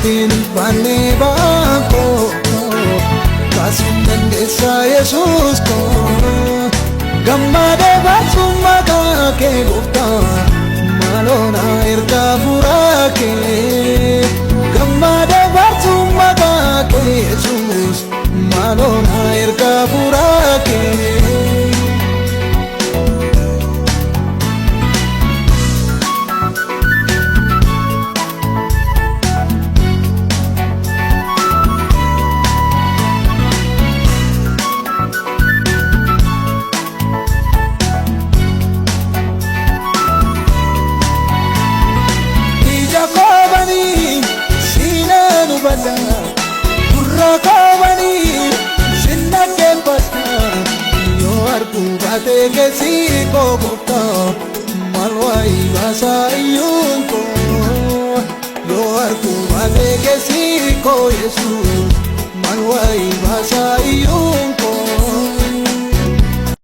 Gatiin baanee baakoo kaasuun dandeessa Yesuus koo gammada baasuun maqaa kee gooftaa maaloo na ergaa furaa kee gammada baasuun maqaa kee Yesuus maaloo na ergaa furaa kee. Gurra qabani sinna keeffata yoo arguu baate keessi koo gooftaa maal waa'ee baasaa iyyuun koo yoo arguu baate keessi koo Yesuus maal waa'ee baasaa